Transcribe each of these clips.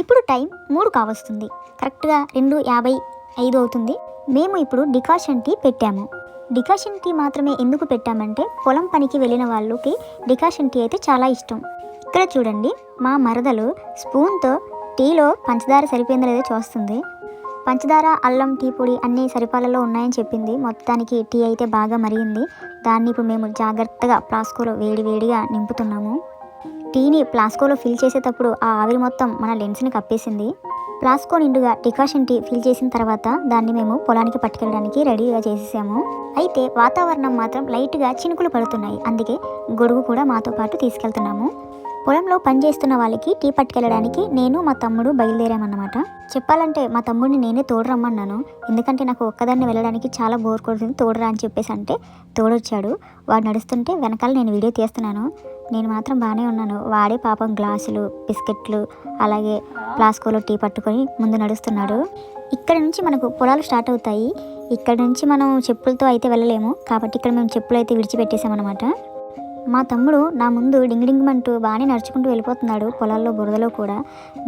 ఇప్పుడు టైం 3 కావస్తుంది. కరెక్ట్గా 2:55 అవుతుంది. మేము ఇప్పుడు డికాషన్ టీ పెట్టాము. డికాషన్ టీ మాత్రమే ఎందుకు పెట్టామంటే పొలం పనికి వెళ్ళిన వాళ్ళకి డికాషన్ టీ అయితే చాలా ఇష్టం. ఇక్కడ చూడండి, మా మరదలు స్పూన్తో టీలో పంచదార సరిపోయిందో లేదో చూస్తుంది. పంచదార, అల్లం, టీ పొడి అన్నీ సరిపాలలో ఉన్నాయని చెప్పింది. మొత్తానికి టీ అయితే బాగా మరిగింది. దాన్ని ఇప్పుడు మేము జాగ్రత్తగా ప్లాస్కోలో వేడివేడిగా నింపుతున్నాము. టీని ప్లాస్కోలో ఫిల్ చేసేటప్పుడు ఆ ఆవిరి మొత్తం మన లెన్స్ని కప్పేసింది. ప్లాస్కో నిండుగా డికాషన్ టీ ఫిల్ చేసిన తర్వాత దాన్ని మేము పొలానికి పట్టుకెళ్ళడానికి రెడీగా చేసేసాము. అయితే వాతావరణం మాత్రం లైట్గా చినుకులు పడుతున్నాయి. అందుకే గొడుగు కూడా మాతో పాటు తీసుకెళ్తున్నాము. పొలంలో పనిచేస్తున్న వాళ్ళకి టీ పట్టుకెళ్ళడానికి నేను మా తమ్ముడు బయలుదేరామన్నమాట. చెప్పాలంటే మా తమ్ముడిని నేనే తోడురమ్మన్నాను. ఎందుకంటే నాకు ఒక్కదాన్ని వెళ్ళడానికి చాలా బోర్ కొడుతుంది, తోడురా అని చెప్పేసి అంటే తోడొచ్చాడు. వాడు నడుస్తుంటే వెనకాల నేను వీడియో తీస్తున్నాను. నేను మాత్రం బాగానే ఉన్నాను. వాడే పాపం గ్లాసులు, బిస్కెట్లు, అలాగే ప్లాస్కోలో టీ పట్టుకొని ముందు నడుస్తున్నాడు. ఇక్కడ నుంచి మనకు పొలాలు స్టార్ట్ అవుతాయి. ఇక్కడ నుంచి మనం చెప్పులతో అయితే వెళ్ళలేము కాబట్టి ఇక్కడ మేము చెప్పులు అయితే విడిచిపెట్టేసామన్నమాట. మా తమ్ముడు నా ముందు డింగిడింగమంటూ బాగానే నడుచుకుంటూ వెళ్ళిపోతున్నాడు పొలాల్లో, బురదలో కూడా.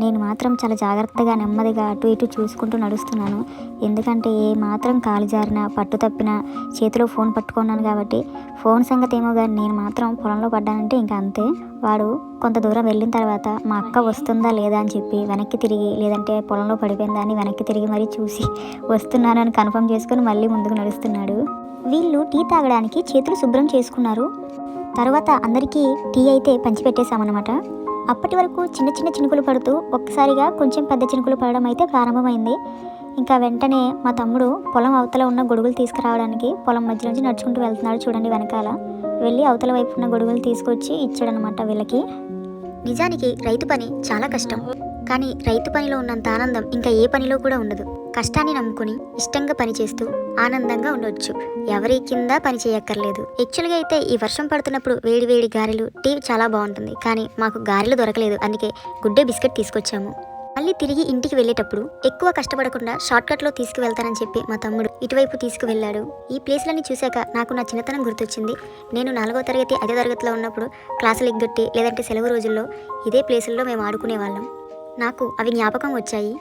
నేను మాత్రం చాలా జాగ్రత్తగా నెమ్మదిగా అటు ఇటు చూసుకుంటూ నడుస్తున్నాను. ఎందుకంటే ఏ మాత్రం కాలు జారినా, పట్టు తప్పినా చేతిలో ఫోన్ పట్టుకున్నాను కాబట్టి ఫోన్ సంగతి ఏమో కానీ నేను మాత్రం పొలంలో పడ్డానంటే ఇంకా అంతే. వాడు కొంత దూరం వెళ్ళిన తర్వాత మా అక్క వస్తుందా లేదా అని చెప్పి వెనక్కి తిరిగి, లేదంటే పొలంలో పడిపోయిందా అని వెనక్కి తిరిగి మరీ చూసి వస్తున్నాను అని కన్ఫర్మ్ చేసుకుని మళ్ళీ ముందుకు నడుస్తున్నాడు. వీళ్ళు టీ తాగడానికి చేతులు శుభ్రం చేసుకున్నారు. తర్వాత అందరికీ టీ అయితే పంచిపెట్టేశామన్నమాట. అప్పటి వరకు చిన్న చిన్న చినుకులు పడుతూ ఒక్కసారిగా కొంచెం పెద్ద చినుకులు పడడం అయితే ప్రారంభమైంది. ఇంకా వెంటనే మా తమ్ముడు పొలం అవతల ఉన్న గొడుగులు తీసుకురావడానికి పొలం మధ్య నుంచి నడుచుకుంటూ వెళ్తున్నాడు. చూడండి, వెనకాల వెళ్ళి అవతల వైపు ఉన్న గొడుగులు తీసుకొచ్చి ఇచ్చాడనమాట వీళ్ళకి. నిజానికి రైతు పని చాలా కష్టం, కానీ రైతు పనిలో ఉన్నంత ఆనందం ఇంకా ఏ పనిలో కూడా ఉండదు. కష్టాన్ని నమ్ముకుని ఇష్టంగా పనిచేస్తూ ఆనందంగా ఉండొచ్చు. ఎవరి కింద పని చేయక్కర్లేదు. యాక్చువల్గా అయితే ఈ వర్షం పడుతున్నప్పుడు వేడి వేడి గారెలు, టీ చాలా బాగుంటుంది. కానీ మాకు గారెలు దొరకలేదు, అందుకే గుడ్డే బిస్కెట్ తీసుకొచ్చాము. మళ్ళీ తిరిగి ఇంటికి వెళ్ళేటప్పుడు ఎక్కువ కష్టపడకుండా షార్ట్కట్లో తీసుకువెళ్తానని చెప్పి మా తమ్ముడు ఇటువైపు తీసుకువెళ్ళాడు. ఈ ప్లేస్లన్నీ చూశాక నాకు నా చిన్నతనం గుర్తొచ్చింది. నేను 4వ తరగతి 5వ తరగతిలో ఉన్నప్పుడు క్లాసులు ఎగ్గొట్టి లేదంటే సెలవు రోజుల్లో ఇదే ప్లేసుల్లో మేము ఆడుకునేవాళ్ళం. నాకు అవి జ్ఞాపకం వచ్చాయి.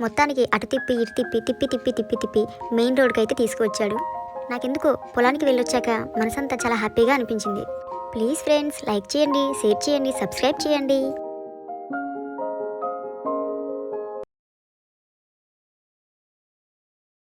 మొత్తానికి అటు తిప్పి ఇటు తిప్పి తిప్పి తిప్పి తిప్పి తిప్పి మెయిన్ రోడ్కి అయితే తీసుకువచ్చాడు. నాకెందుకో పొలానికి వెళ్ళొచ్చాక మనసంతా చాలా హ్యాపీగా అనిపించింది. ప్లీజ్ ఫ్రెండ్స్, లైక్ చేయండి, షేర్ చేయండి, సబ్స్క్రైబ్ చేయండి.